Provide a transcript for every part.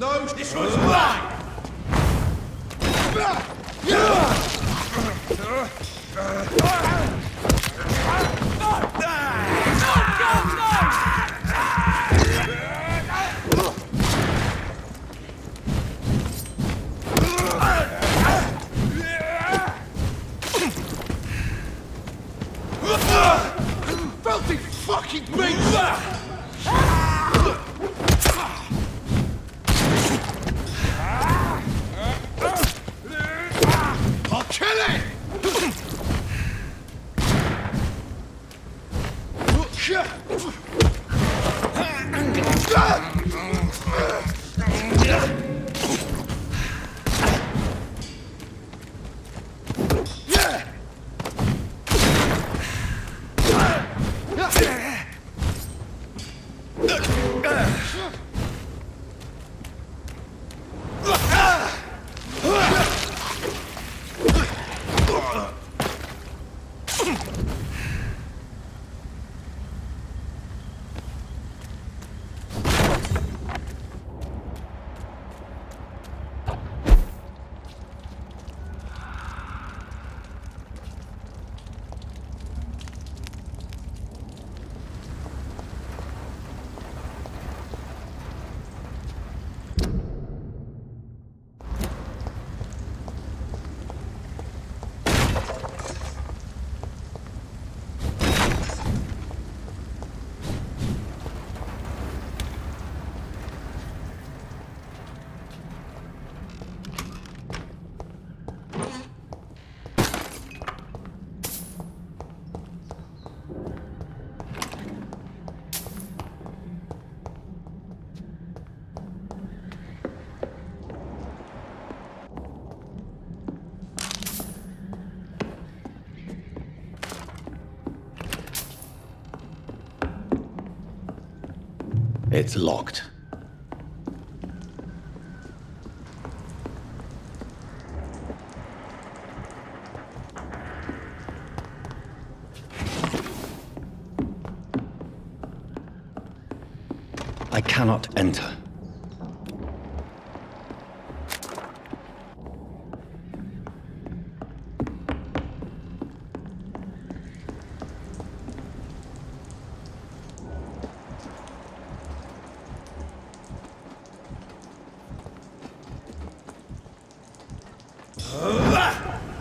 those. This one's mine! Filthy fucking beast! I'll kill it! It's locked. I cannot enter.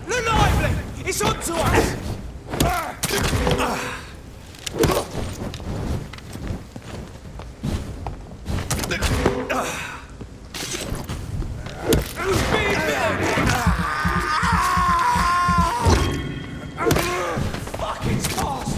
Lively! It's on to us! Fucking toss!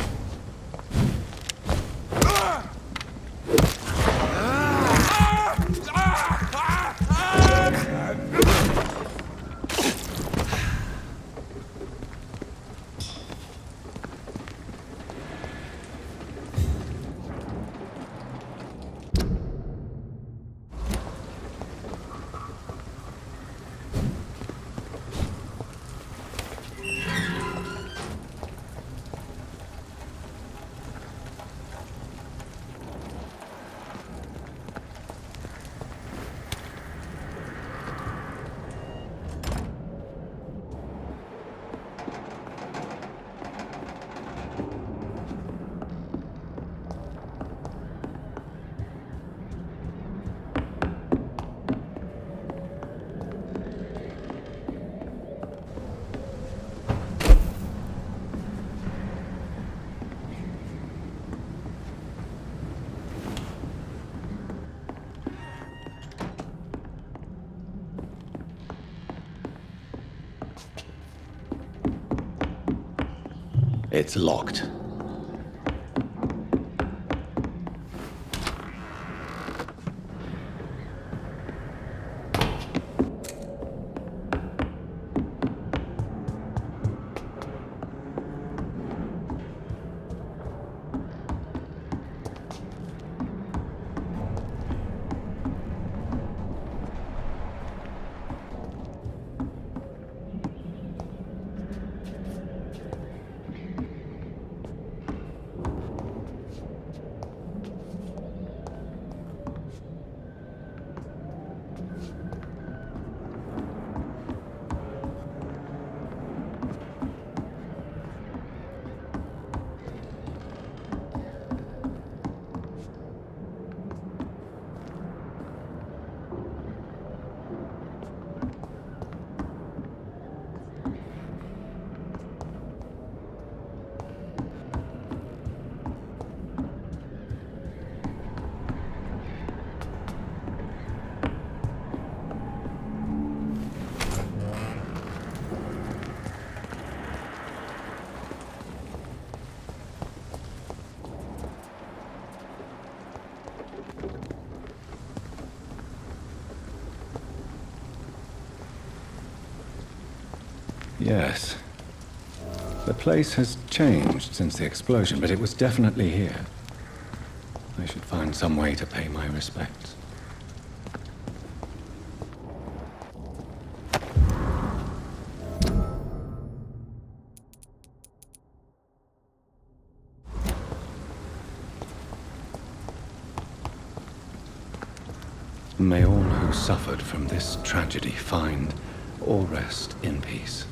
It's locked. Yes. The place has changed since the explosion, but it was definitely here. I should find some way to pay my respects. May all who suffered from this tragedy find or rest in peace.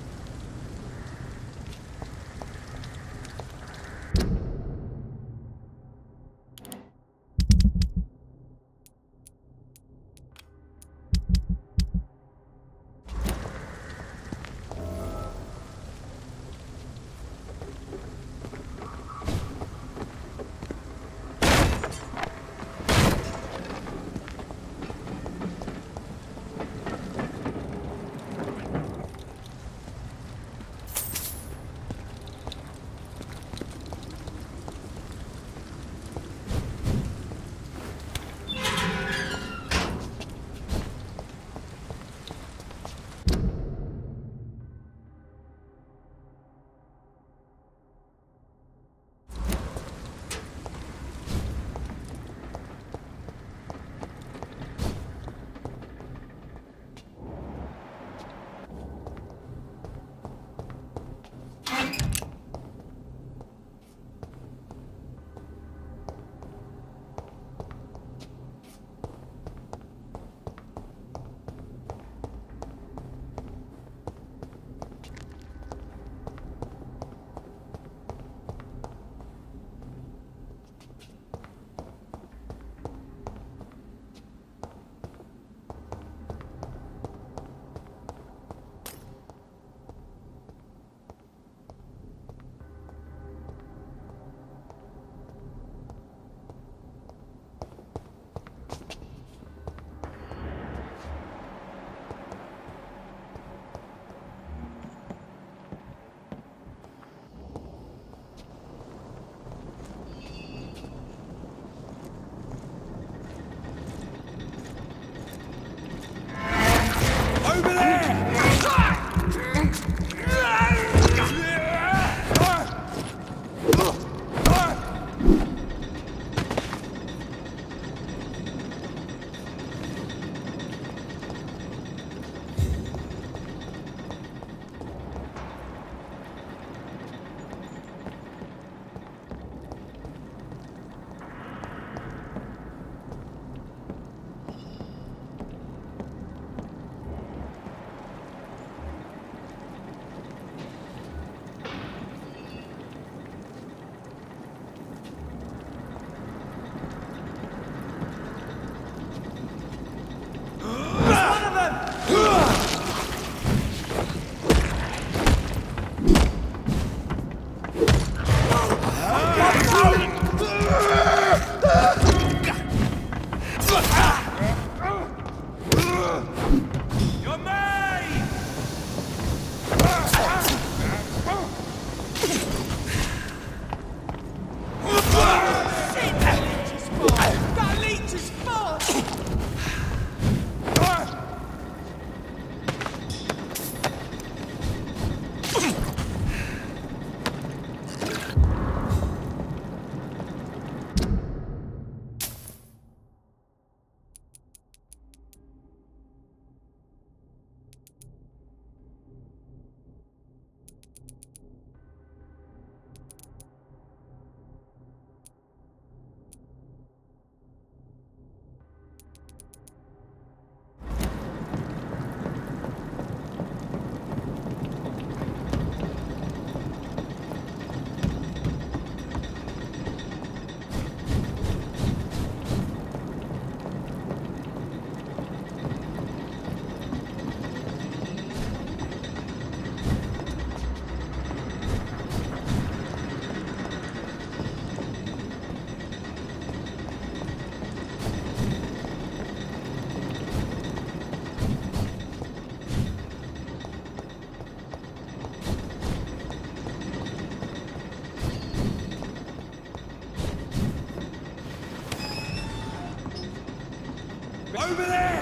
Over there!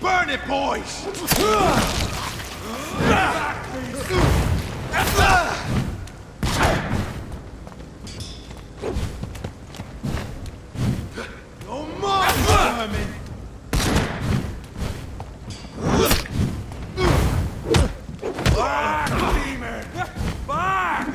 Burn it, boys! You're mine, vermin! Back, demon! Back!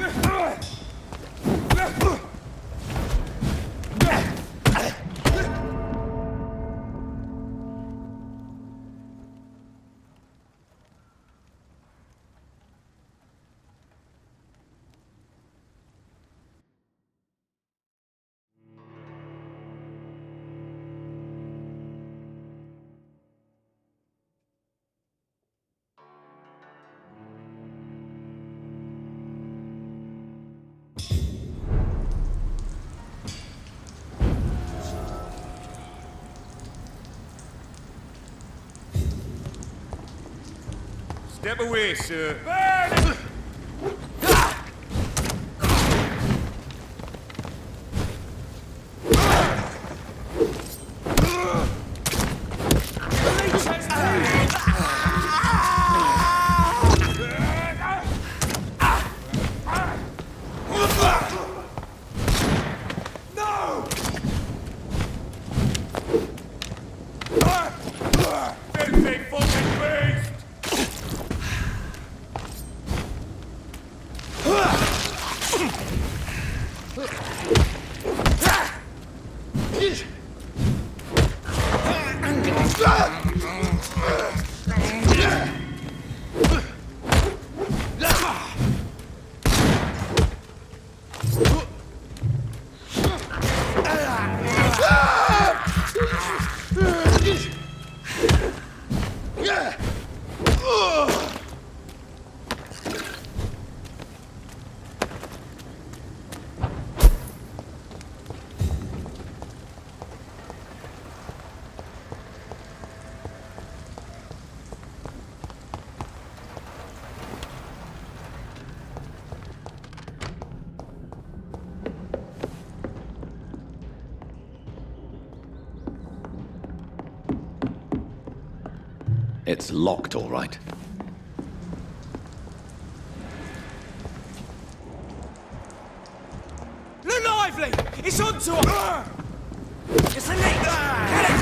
Step away, sir. It's locked, all right. Look lively! It's onto us! It's a leak! Get it!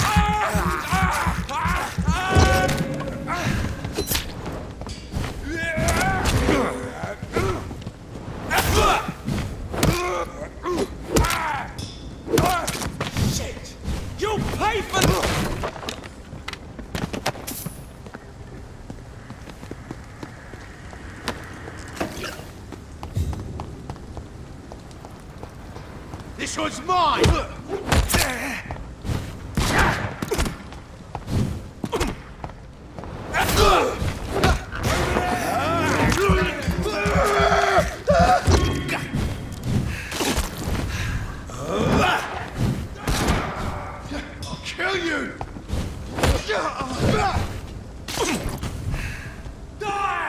Shit! You'll pay for... This one's mine! I'll kill you! Die!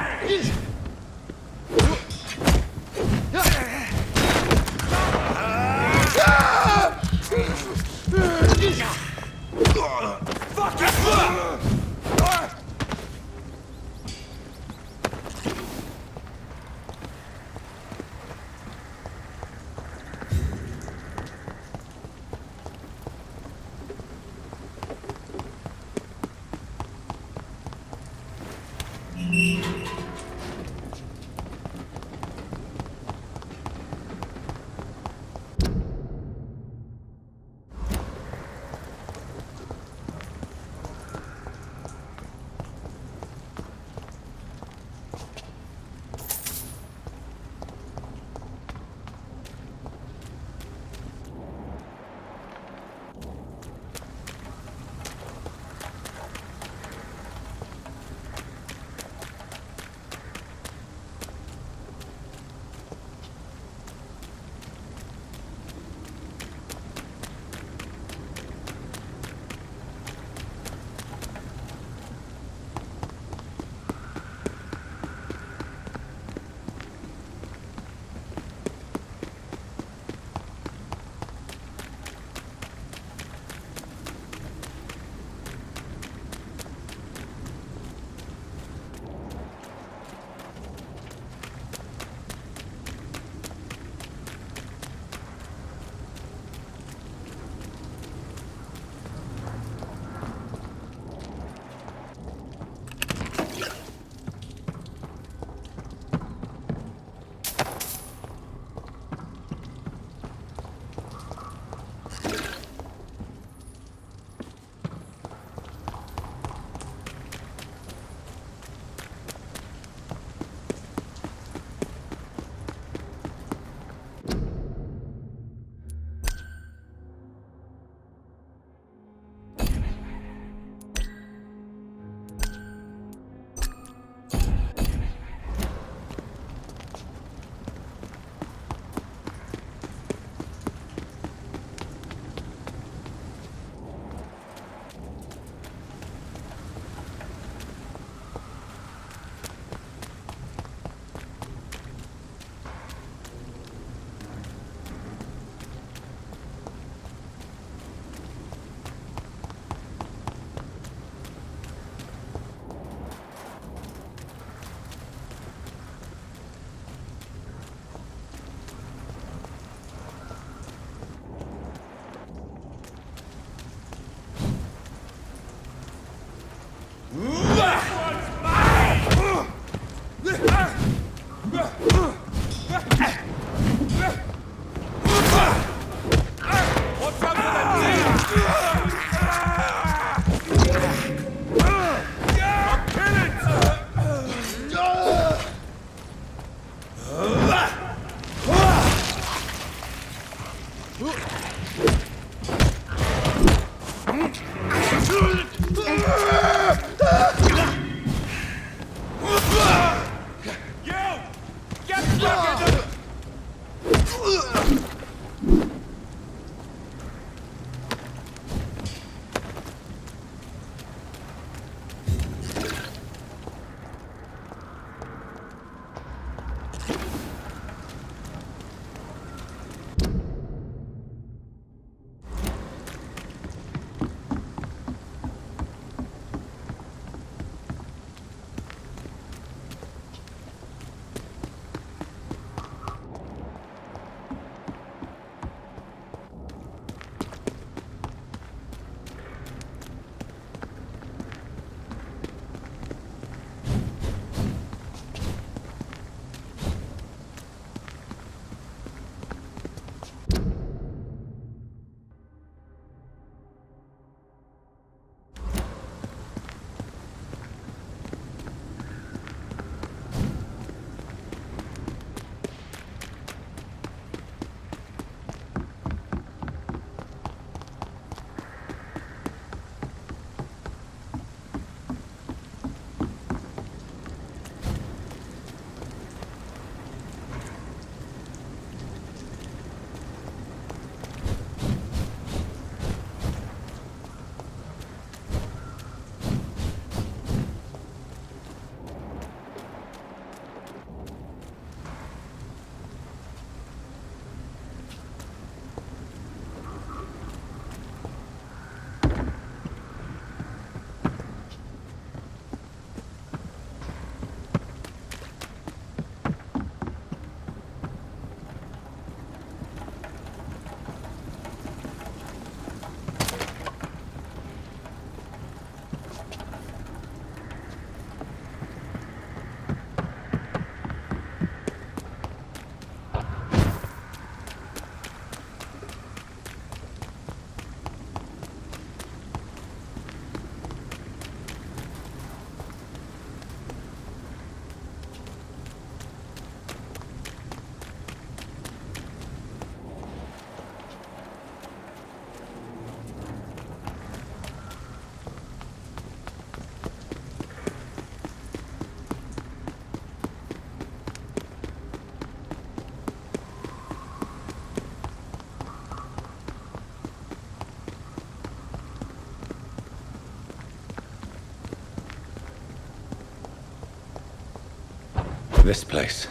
This place.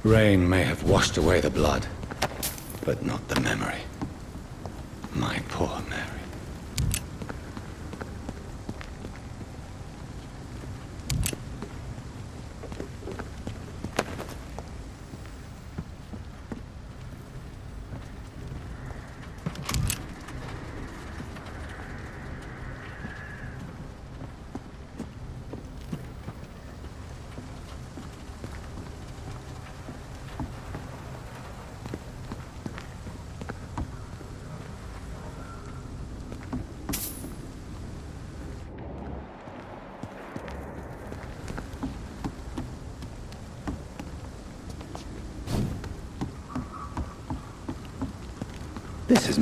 Rain may have washed away the blood, but not the memory. My poor Mary. This is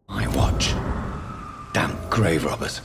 my watch. Damn grave robbers.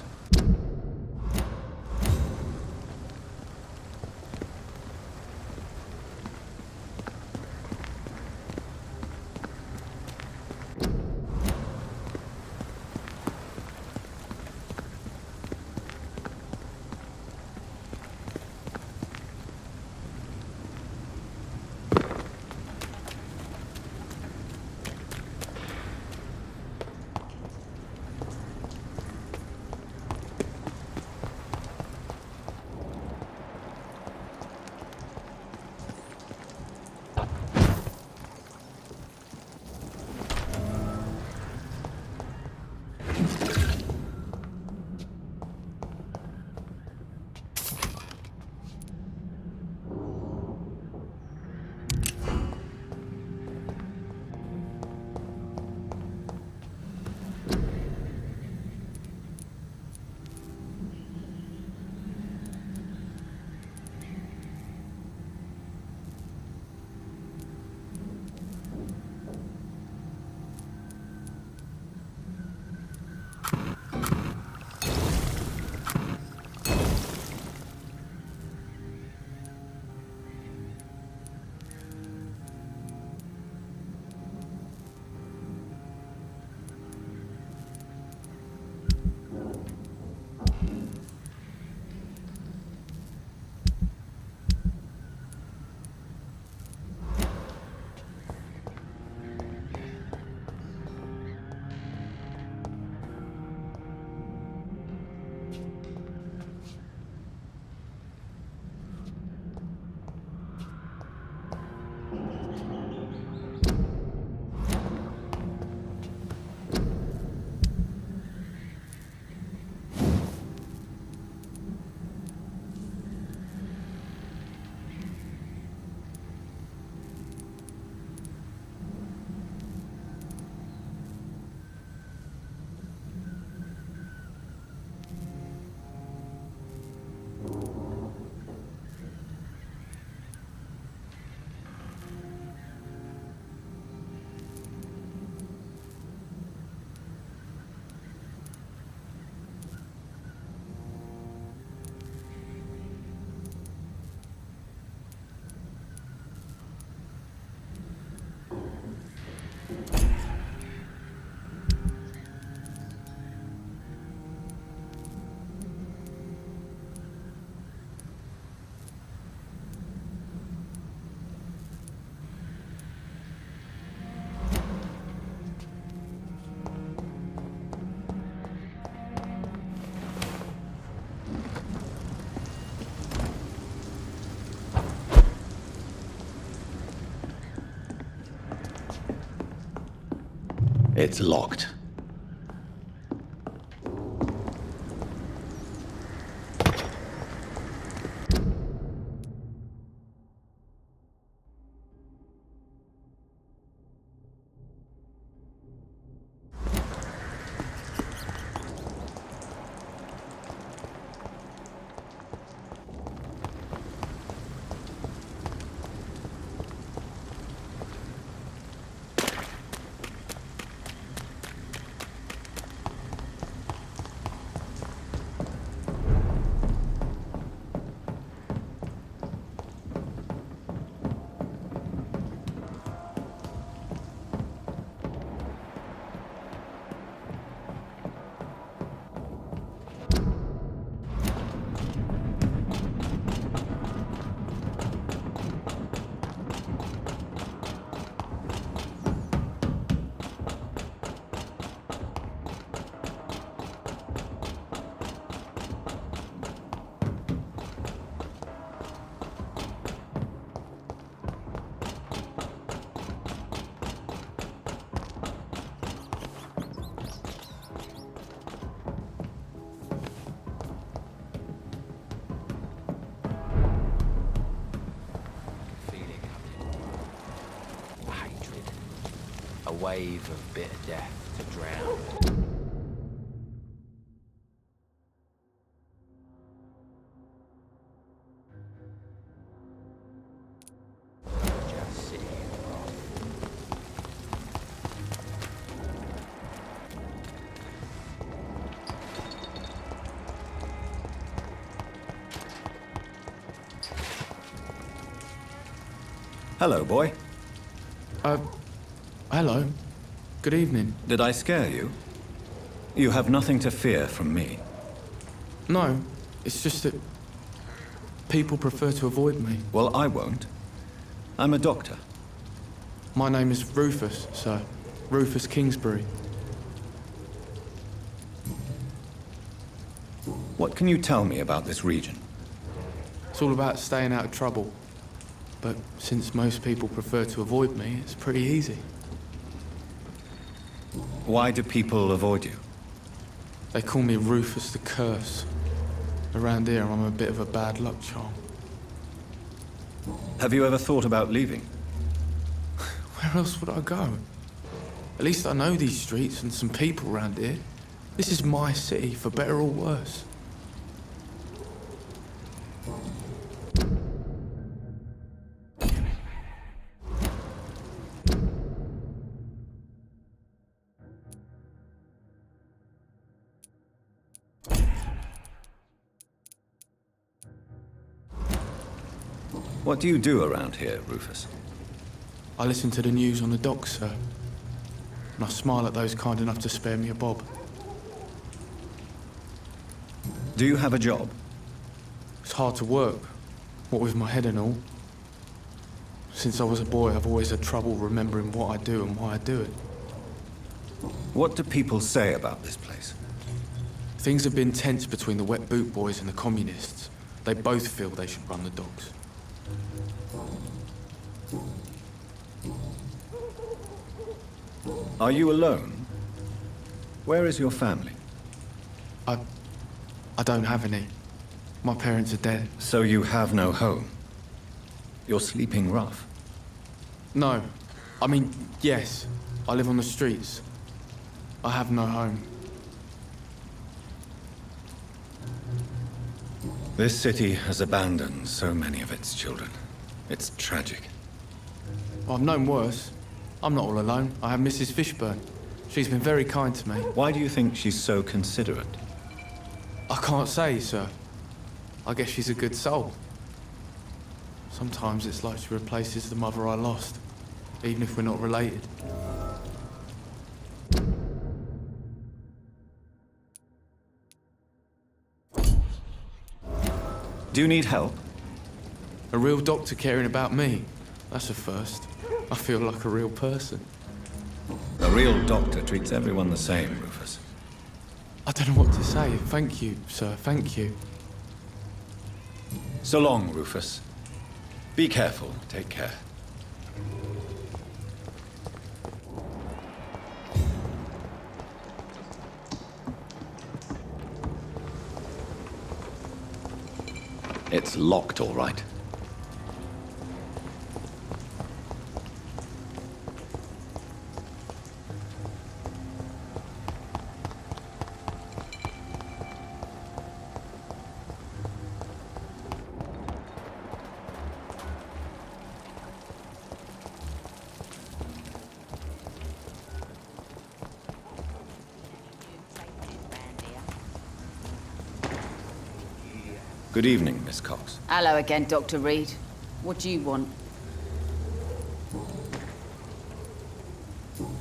It's locked. A wave of bitter death to drown. Just sitting in the rock. Hello, boy. Hello. Good evening. Did I scare you? You have nothing to fear from me. No, it's just that people prefer to avoid me. Well, I won't. I'm a doctor. My name is Rufus, sir. Rufus Kingsbury. What can you tell me about this region? It's all about staying out of trouble. But since most people prefer to avoid me, it's pretty easy. Why do people avoid you? They call me Rufus the Curse. Around here, I'm a bit of a bad luck charm. Have you ever thought about leaving? Where else would I go? At least I know these streets and some people around here. This is my city, for better or worse. What do you do around here, Rufus? I listen to the news on the docks, sir. And I smile at those kind enough to spare me a bob. Do you have a job? It's hard to work, what with my head and all. Since I was a boy, I've always had trouble remembering what I do and why I do it. What do people say about this place? Things have been tense between the wet boot boys and the communists. They both feel they should run the docks. Are you alone? Where is your family? I don't have any. My parents are dead. So you have no home? You're sleeping rough. No. I mean, yes. I live on the streets. I have no home. This city has abandoned so many of its children. It's tragic. I've known worse. I'm not all alone. I have Mrs. Fishburne. She's been very kind to me. Why do you think she's so considerate? I can't say, sir. I guess she's a good soul. Sometimes it's like she replaces the mother I lost, even if we're not related. Do you need help? A real doctor caring about me. That's a first. I feel like a real person. A real doctor treats everyone the same, Rufus. I don't know what to say. Thank you, sir. Thank you. So long, Rufus. Be careful. Take care. It's locked, all right. Good evening, Miss Cox. Hello again, Dr. Reed. What do you want?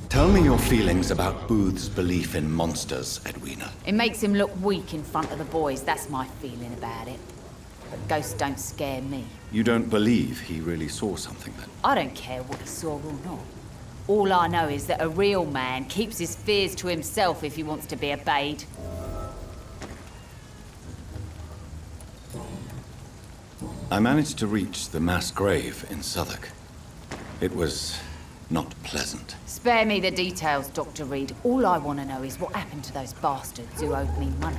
Tell me your feelings about Booth's belief in monsters, Edwina. It makes him look weak in front of the boys, that's my feeling about it. But ghosts don't scare me. You don't believe he really saw something, then? I don't care what he saw or not. All I know is that a real man keeps his fears to himself if he wants to be obeyed. I managed to reach the mass grave in Southwark. It was not pleasant. Spare me the details, Dr. Reed. All I want to know is what happened to those bastards who owed me money.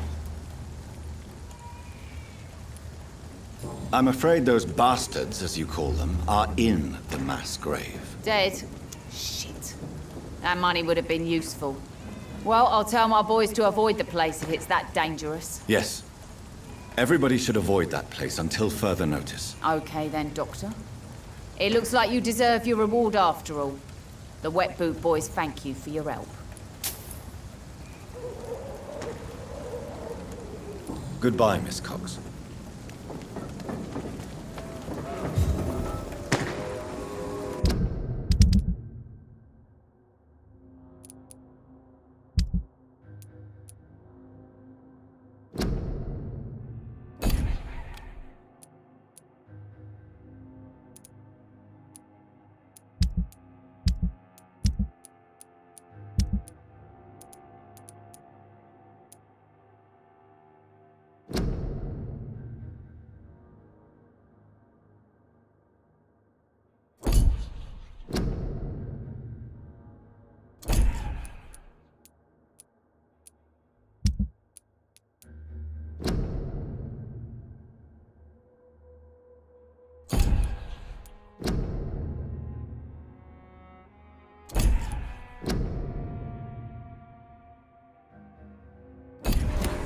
I'm afraid those bastards, as you call them, are in the mass grave. Dead? Shit. That money would have been useful. Well, I'll tell my boys to avoid the place if it's that dangerous. Yes. Everybody should avoid that place until further notice. Okay then, Doctor. It looks like you deserve your reward after all. The Wet Boot boys thank you for your help. Goodbye, Miss Cox.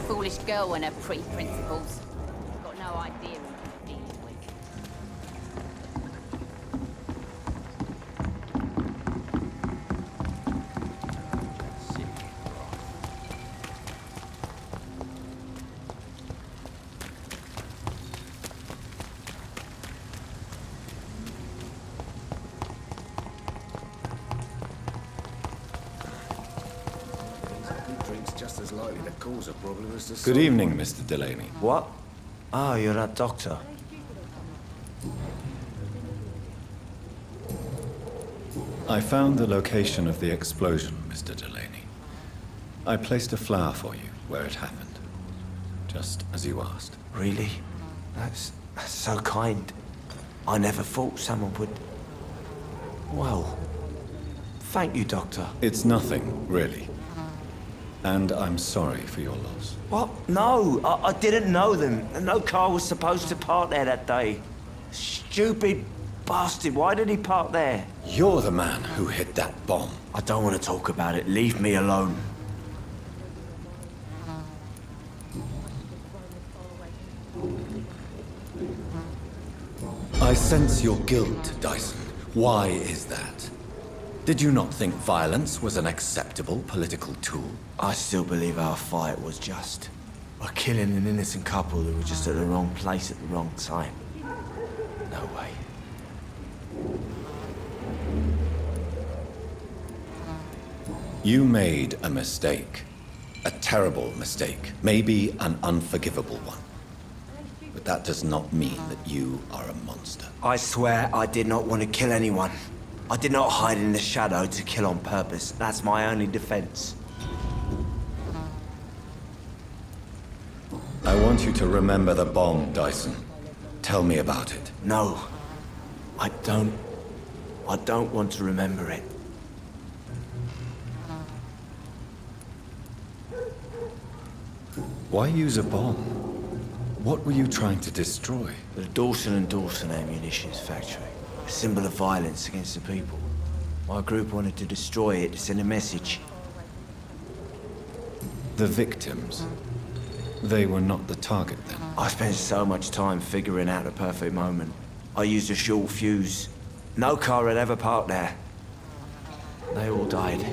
Foolish girl and her pretty principles. Got no idea who you're dealing with. Drink's just as likely to cause a problem as the Good evening, Mr. Delaney. What? Oh, you're that doctor. I found the location of the explosion, Mr. Delaney. I placed a flower for you where it happened, just as you asked. Really? That's so kind. I never thought someone would... Well, thank you, Doctor. It's nothing, really. And I'm sorry for your loss. What? No, I didn't know them. No car was supposed to park there that day. Stupid bastard, why did he park there? You're the man who hit that bomb. I don't want to talk about it. Leave me alone. I sense your guilt, Dyson. Why is that? Did you not think violence was an acceptable political tool? I still believe our fight was just. We're killing an innocent couple who were just at the wrong place at the wrong time. No way. You made a mistake. A terrible mistake. Maybe an unforgivable one. But that does not mean that you are a monster. I swear I did not want to kill anyone. I did not hide in the shadow to kill on purpose. That's my only defense. I want you to remember the bomb, Dyson. Tell me about it. No, I don't want to remember it. Why use a bomb? What were you trying to destroy? The Dawson and Dawson ammunitions factory. A symbol of violence against the people. My group wanted to destroy it to send a message. The victims. They were not the target then. I spent so much time figuring out the perfect moment. I used a short fuse. No car had ever parked there. They all died.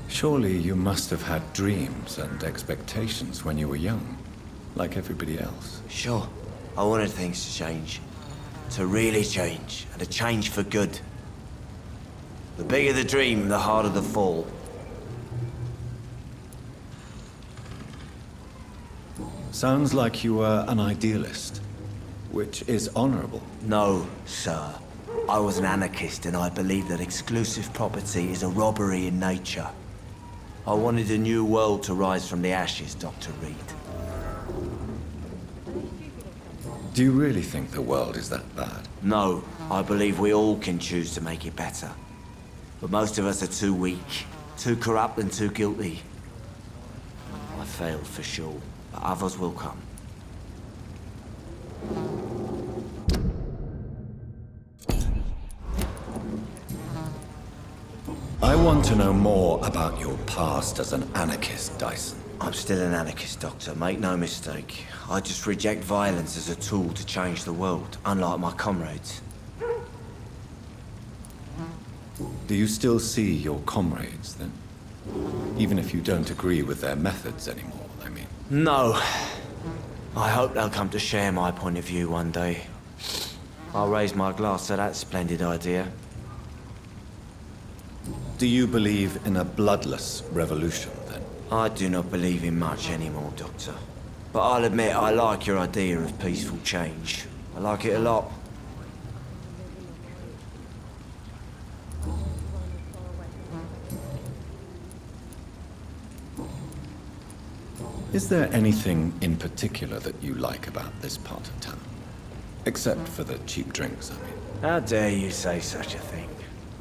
Surely you must have had dreams and expectations when you were young, like everybody else. Sure. I wanted things to change. To really change, and to change for good. The bigger the dream, the harder the fall. Sounds like you were an idealist, which is honorable. No, sir. I was an anarchist and I believed that exclusive property is a robbery in nature. I wanted a new world to rise from the ashes, Dr. Reed. Do you really think the world is that bad? No, I believe we all can choose to make it better. But most of us are too weak, too corrupt and too guilty. I failed for sure, but others will come. I want to know more about your past as an anarchist, Dyson. I'm still an anarchist, Doctor, make no mistake. I just reject violence as a tool to change the world, unlike my comrades. Do you still see your comrades, then? Even if you don't agree with their methods anymore, I mean. No. I hope they'll come to share my point of view one day. I'll raise my glass to that splendid idea. Do you believe in a bloodless revolution, then? I do not believe in much anymore, Doctor. But I'll admit I like your idea of peaceful change. I like it a lot. Is there anything in particular that you like about this part of town? Except for the cheap drinks, I mean. How dare you say such a thing?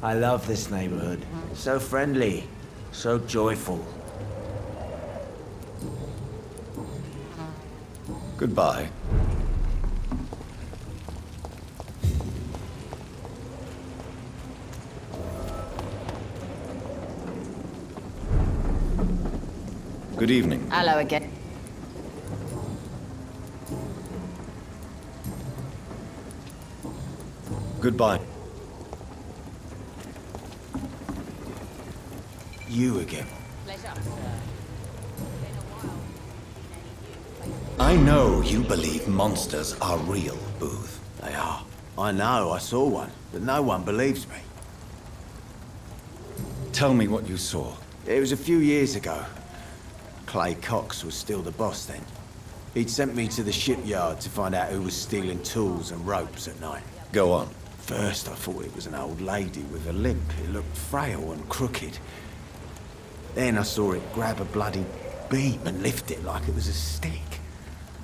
I love this neighborhood. So friendly, so joyful. Goodbye. Good evening. Hello again. Goodbye. You again. Pleasure. I know you believe monsters are real, Booth. They are. I know, I saw one, but no one believes me. Tell me what you saw. It was a few years ago. Clay Cox was still the boss then. He'd sent me to the shipyard to find out who was stealing tools and ropes at night. Go on. First, I thought it was an old lady with a limp. It looked frail and crooked. Then I saw it grab a bloody beam and lift it like it was a stick.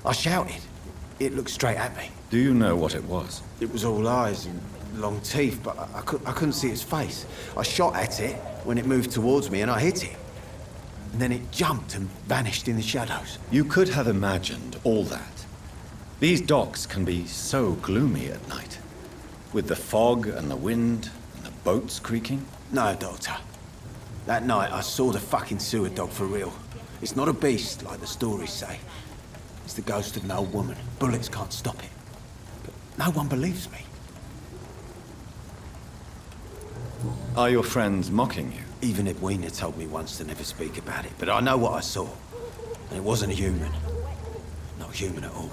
I shouted. It looked straight at me. Do you know what it was? It was all eyes and long teeth, but I couldn't see its face. I shot at it when it moved towards me and I hit it. And then it jumped and vanished in the shadows. You could have imagined all that. These docks can be so gloomy at night. With the fog and the wind and the boats creaking. No, Doctor. That night I saw the fucking sewer dog for real. It's not a beast like the stories say. It's the ghost of an old woman. Bullets can't stop it. But no one believes me. Are your friends mocking you? Even Edwina told me once to never speak about it, but I know what I saw. And it wasn't a human. Not human at all.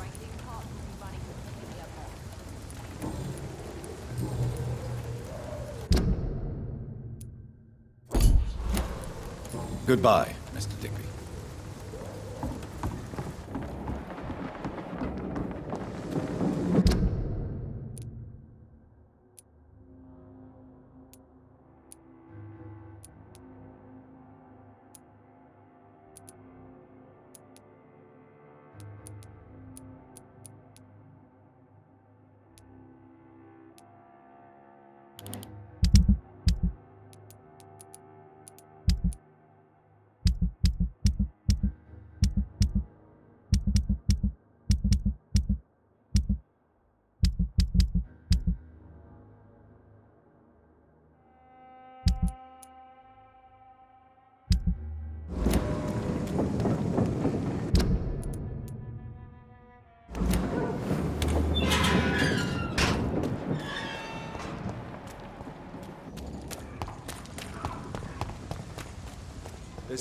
Goodbye, Mr. Digby.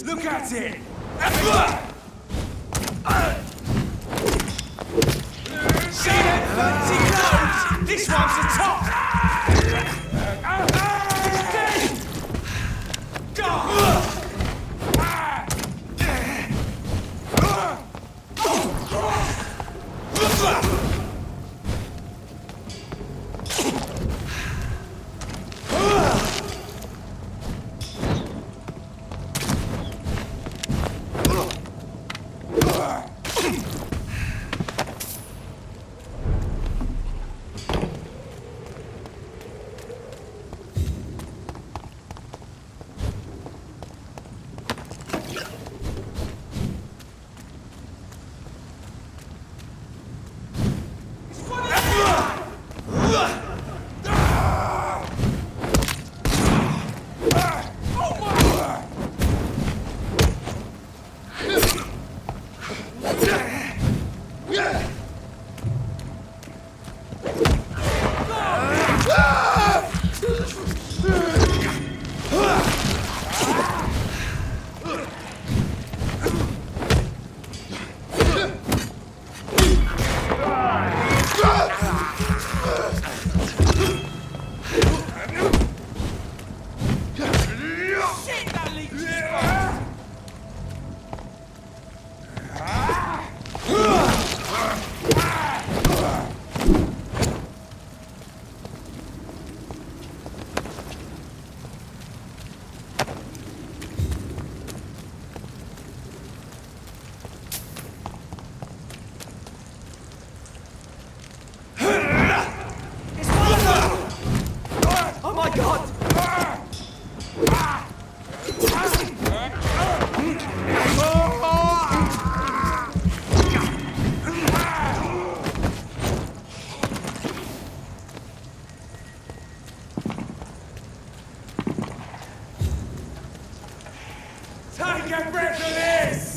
Look at it! See them fancy clothes? This one's the top! He's dead! God! Take a breath of this!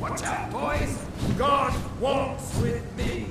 Watch out, boys! God walks with me!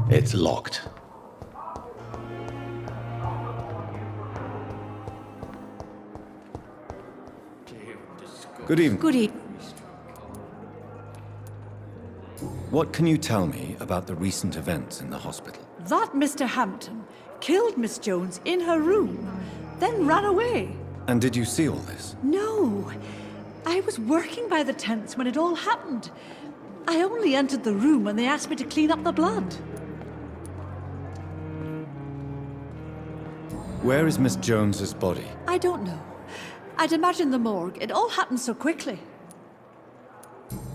It's locked. Good evening. Good evening. What can you tell me about the recent events in the hospital? That Mr. Hampton killed Miss Jones in her room, then ran away. And did you see all this? No. I was working by the tents when it all happened. I only entered the room when they asked me to clean up the blood. Where is Miss Jones's body? I don't know. I'd imagine the morgue. It all happened so quickly.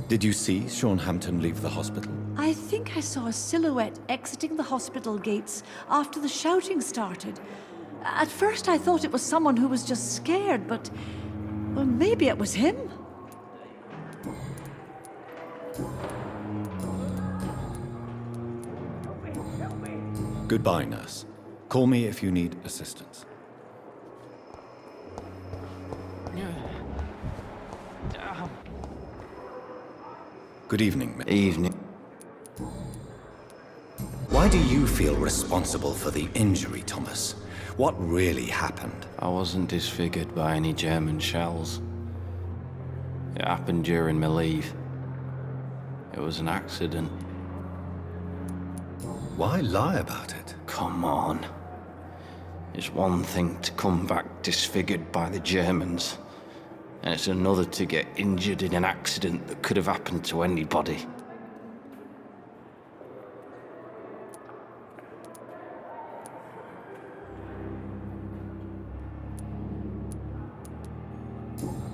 Did you see Sean Hampton leave the hospital? I think I saw a silhouette exiting the hospital gates after the shouting started. At first I thought it was someone who was just scared, but... well, maybe it was him. Goodbye, nurse. Call me if you need assistance. Good evening. Evening. Why do you feel responsible for the injury, Thomas? What really happened? I wasn't disfigured by any German shells. It happened during my leave. It was an accident. Why lie about it? Come on. It's one thing to come back disfigured by the Germans, And it's another to get injured in an accident that could have happened to anybody.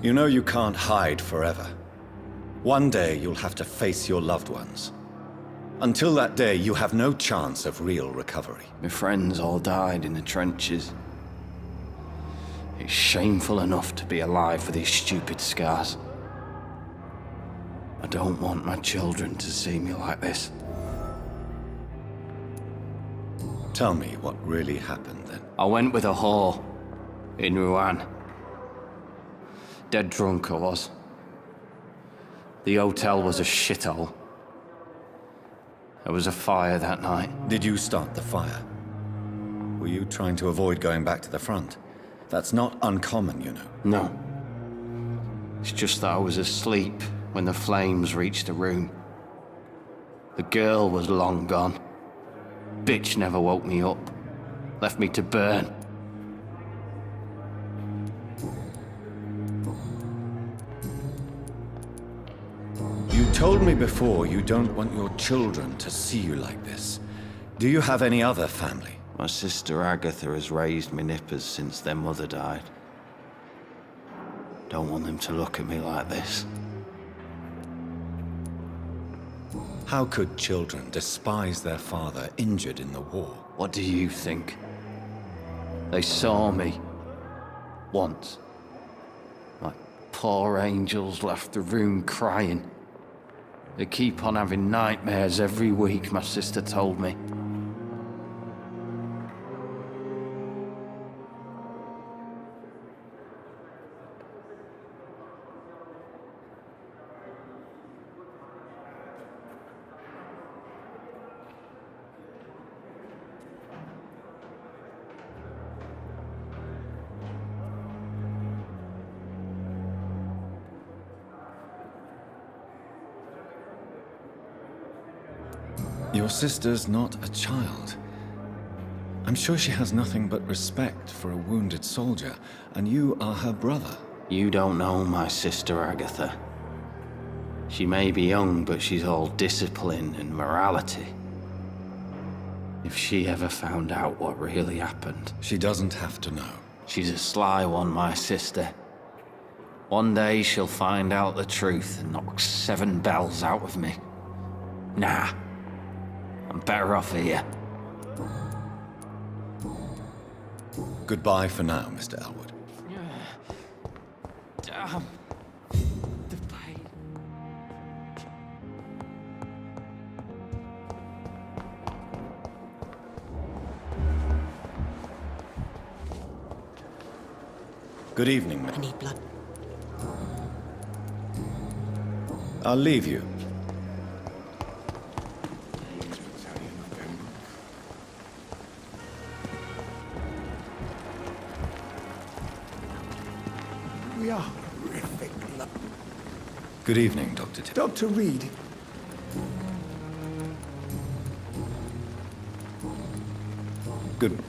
You know you can't hide forever. One day you'll have to face your loved ones. Until that day, you have no chance of real recovery. My friends all died in the trenches. It's shameful enough to be alive with these stupid scars. I don't want my children to see me like this. Tell me what really happened then. I went with a whore in Rouen. Dead drunk I was. The hotel was a shithole. There was a fire that night. Did you start the fire? Were you trying to avoid going back to the front? That's not uncommon, you know. No. It's just that I was asleep when the flames reached the room. The girl was long gone. Bitch never woke me up. Left me to burn. You told me before you don't want your children to see you like this. Do you have any other family? My sister Agatha has raised me nippers since their mother died. Don't want them to look at me like this. How could children despise their father injured in the war? What do you think? They saw me. Once. Like poor angels left the room crying. They keep on having nightmares every week, my sister told me. Your sister's not a child. I'm sure she has nothing but respect for a wounded soldier, and you are her brother. You don't know my sister Agatha. She may be young, but she's all discipline and morality. If she ever found out what really happened... She doesn't have to know. She's a sly one, my sister. One day she'll find out the truth and knock 7 bells out of me. Nah. I'm better off here. Goodbye for now, Mr. Elwood. Damn. The pain. Good evening, I ma'am. need blood. I'll leave you. We are horrific. Good evening, Dr. Tipp. Dr. Reed. Good